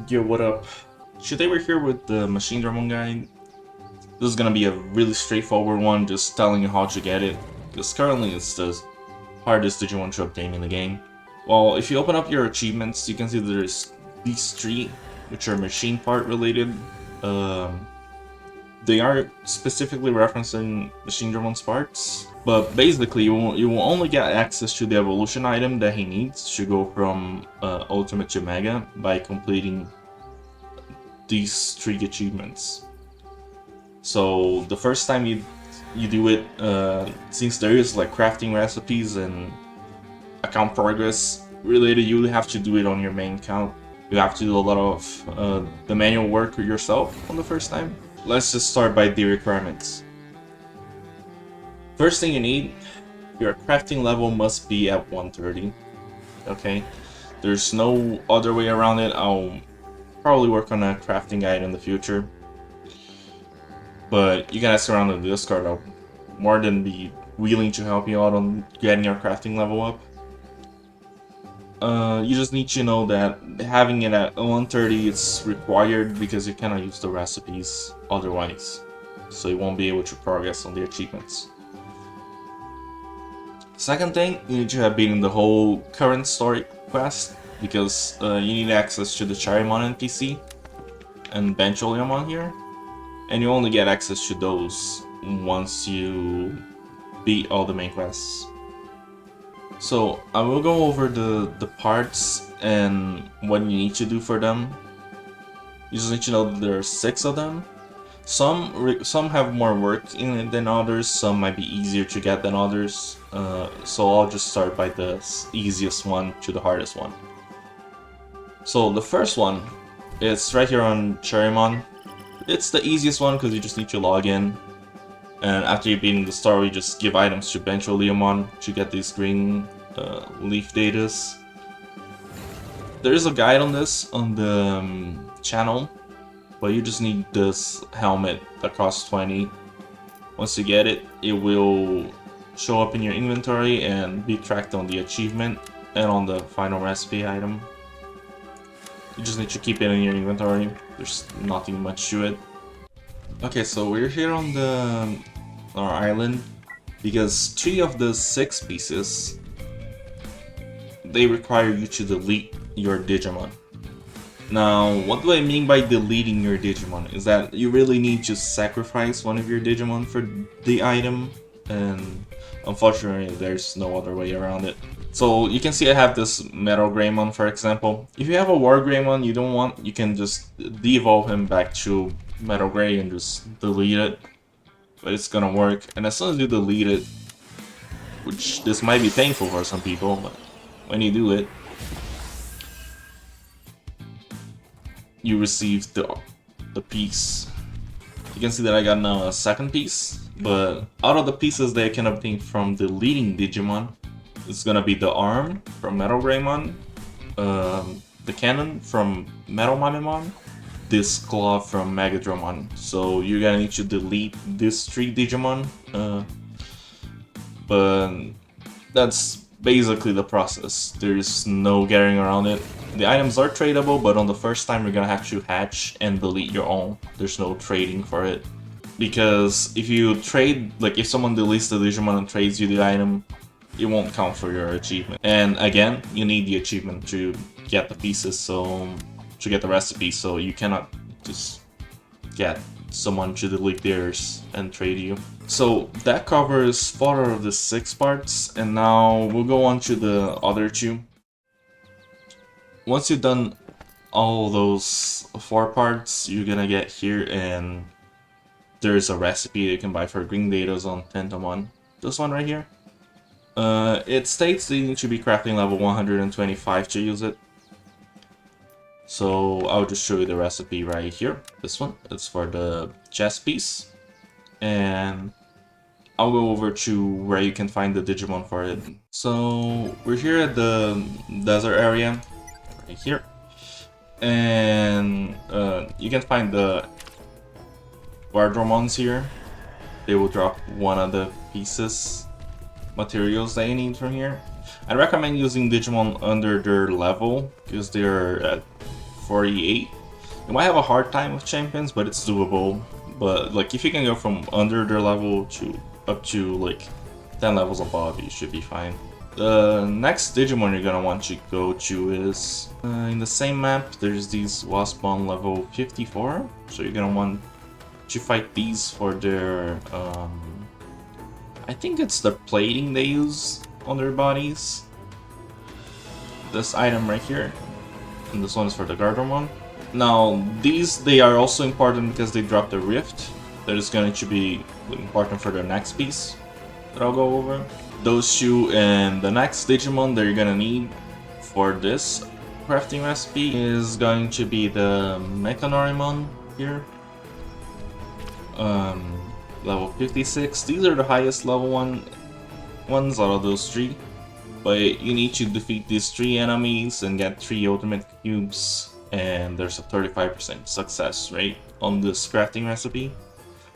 Yo, what up? Today we're here with the Machinedramon guide. This is gonna be a really straightforward one, just telling you how to get it, because currently it's the hardest Digimon to obtain in the game. Well, if you open up your achievements, you can see there's these three, which are machine part related. They are specifically referencing Machinedramon's parts, but basically you will only get access to the evolution item that he needs to go from Ultimate to Mega by completing these three achievements. So the first time you do it, since there is like crafting recipes and account progress related, you have to do it on your main account. You have to do a lot of the manual work yourself on the first time. Let's just start by the requirements. First thing you need, your crafting level must be at 130. Okay, there's no other way around it. I'll probably work on a crafting guide in the future, but you can ask around in the Discord. I'll more than be willing to help you out on getting your crafting level up. You just need to know that having it at 130 is required because you cannot use the recipes otherwise, so you won't be able to progress on the achievements. Second thing, you need to have beaten the whole current story quest, because you need access to the Cherrymon NPC and Bencholiamon here, and you only get access to those once you beat all the main quests. So I will go over the parts and what you need to do for them. You just need to know that there are 6 of them. Some have more work in it than others, some might be easier to get than others. So I'll just start by the easiest one to the hardest one. So the first one, it's right here on Cherrymon. It's the easiest one because you just need to log in. And after you're beating the story, just give items to Bencholiamon to get these green leaf datas. There is a guide on this on the channel, but you just need this helmet that costs 20. Once you get it, it will show up in your inventory and be tracked on the achievement and on the final recipe item. You just need to keep it in your inventory. There's nothing much to it. Okay, so we're here on our island because 3 of the 6 pieces, they require you to delete your Digimon. Now, what do I mean by deleting your Digimon? Is that you really need to sacrifice one of your Digimon for the item, and unfortunately there's no other way around it. So you can see I have this MetalGreymon, for example. If you have a WarGreymon you don't want, you can just de-evolve him back to Metal Grey and just delete it. But it's gonna work, and as soon as you delete it, which this might be painful for some people, but when you do it, you receive the piece. You can see that I got now a second piece, but out of the pieces that I can obtain from deleting Digimon, it's gonna be the arm from MetalGreymon, the cannon from MetalMamemon, this claw from Megadramon. So you're gonna need to delete these 3 Digimon, but that's basically the process. There's no getting around it. The items are tradable, but on the first time you're gonna have to hatch and delete your own. There's no trading for it. Because if you trade, like if someone deletes the Digimon and trades you the item, it won't count for your achievement. And again, you need the achievement to get the pieces, so to get the recipe, so you cannot just get someone to delete theirs and trade you. So that covers 4 of the 6 parts, and now we'll go on to the other 2. Once you've done all those 4 parts, you're gonna get here and there's a recipe you can buy for green datas on Tentomon. This one right here. It states that you need to be crafting level 125 to use it. So I'll just show you the recipe right here. This one, it's for the chest piece. And I'll go over to where you can find the Digimon for it. So we're here at the desert area, right here. And you can find the Andromons here. They will drop one of the pieces, materials that you need from here. I recommend using Digimon under their level because they're at 48. You might have a hard time with champions, but it's doable. But like if you can go from under their level to up to like 10 levels above, you should be fine. The next Digimon you're gonna want to go to is in the same map. There's these Waspon level 54, so you're gonna want to fight these for their I think it's the plating they use on their bodies. This item right here, and this one is for the Gardamon. Now these, they are also important because they drop the rift. That is going to be important for the next piece that I'll go over. Those two and the next Digimon that you're gonna need for this crafting recipe is going to be the Megadramon here. Level 56. These are the highest level ones out of those three. But you need to defeat these 3 enemies and get 3 ultimate cubes, and there's a 35% success rate on this crafting recipe.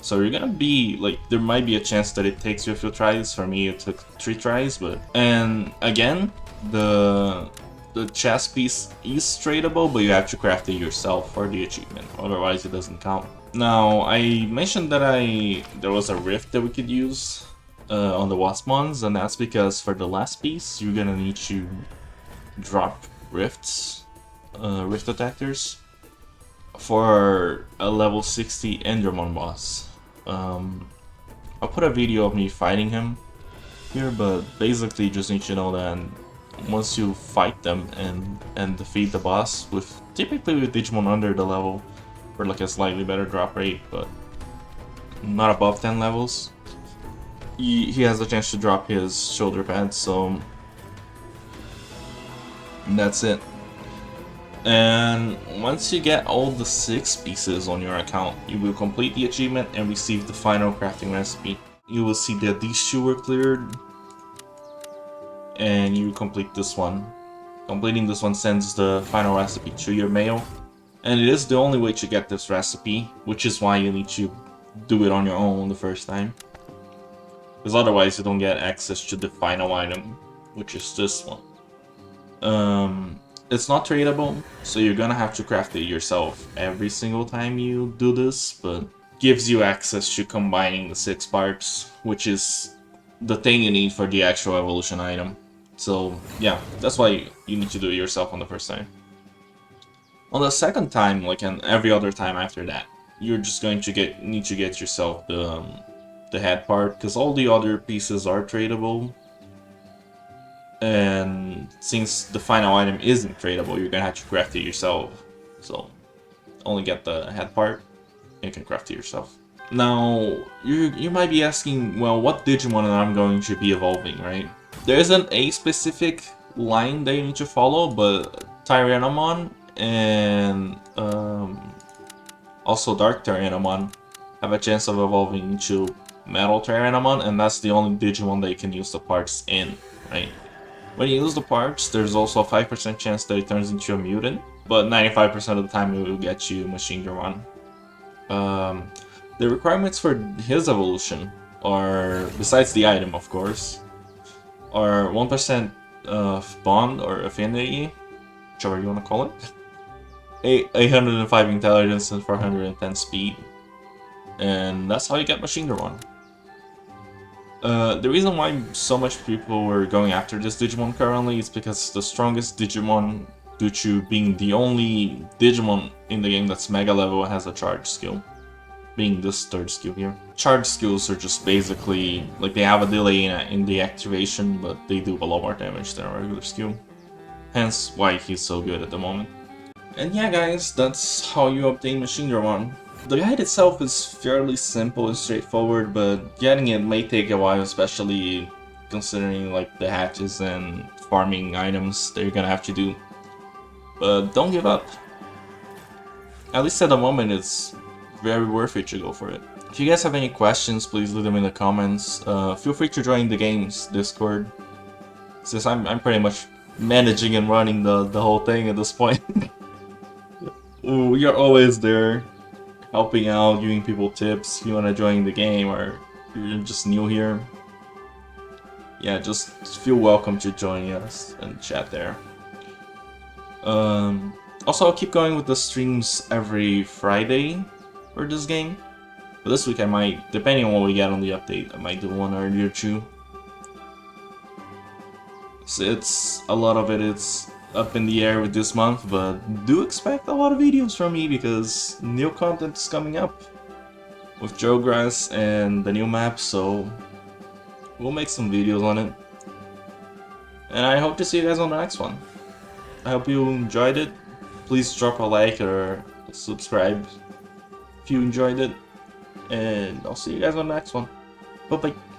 So you're gonna be like, there might be a chance that it takes you a few tries. For me, it took 3 tries, but and again, the chest piece is tradable, but you have to craft it yourself for the achievement. Otherwise, it doesn't count. Now, I mentioned that there was a rift that we could use on the Waspons, and that's because for the last piece, you're gonna need to drop rifts, rift attackers, for a level 60 Andromon boss. I'll put a video of me fighting him here, but basically you just need to know that once you fight them and defeat the boss, typically with Digimon under the level, for like a slightly better drop rate, but not above 10 levels, he has a chance to drop his shoulder pads, so that's it. And once you get all the 6 pieces on your account, you will complete the achievement and receive the final crafting recipe. You will see that these 2 were cleared, and you complete this one. Completing this one sends the final recipe to your mail, and it is the only way to get this recipe, which is why you need to do it on your own the first time. Because otherwise you don't get access to the final item, which is this one. It's not tradable, so you're gonna have to craft it yourself every single time you do this, but gives you access to combining the 6 parts, which is the thing you need for the actual evolution item. So yeah, that's why you need to do it yourself on the first time. On the second time, like and every other time after that, you're just going to need to get yourself the head part, because all the other pieces are tradable. And since the final item isn't tradable, you're gonna have to craft it yourself. So only get the head part and you can craft it yourself. Now you might be asking, well, what Digimon am I going to be evolving, right? There isn't a specific line that you need to follow, but Tyrannomon and also Dark Tyrannomon have a chance of evolving into Metal Tyrannomon, and that's the only Digimon that you can use the parts in, right? When you use the parts, there's also a 5% chance that it turns into a mutant, but 95% of the time it will get you MetalGreymon. The requirements for his evolution are, besides the item of course, are 1% of bond or affinity, whichever you want to call it, 805 intelligence and 410 speed, and that's how you get MetalGreymon. The reason why so much people were going after this Digimon currently is because it's the strongest Digimon due to being the only Digimon in the game that's mega level and has a charge skill, being this 3rd skill here. Charge skills are just basically, like, they have a delay in the activation, but they do a lot more damage than a regular skill. Hence why he's so good at the moment. And yeah guys, that's how you obtain MetalGreymon. The guide itself is fairly simple and straightforward, but getting it may take a while, especially considering like the hatches and farming items that you're gonna have to do. But don't give up. At least at the moment, it's very worth it to go for it. If you guys have any questions, please leave them in the comments. Feel free to join the game's Discord, since I'm pretty much managing and running the whole thing at this point. We are always there, helping out, giving people tips. If you want to join the game or you're just new here, yeah, just feel welcome to join us and chat there. Also, I'll keep going with the streams every Friday for this game. But this week I might, depending on what we get on the update, I might do one earlier too. So it's a lot of it's up in the air with this month, but do expect a lot of videos from me because new content is coming up with Geograss and the new map, so we'll make some videos on it. And I hope to see you guys on the next one. I hope you enjoyed it. Please drop a like or subscribe if you enjoyed it. And I'll see you guys on the next one. Bye bye.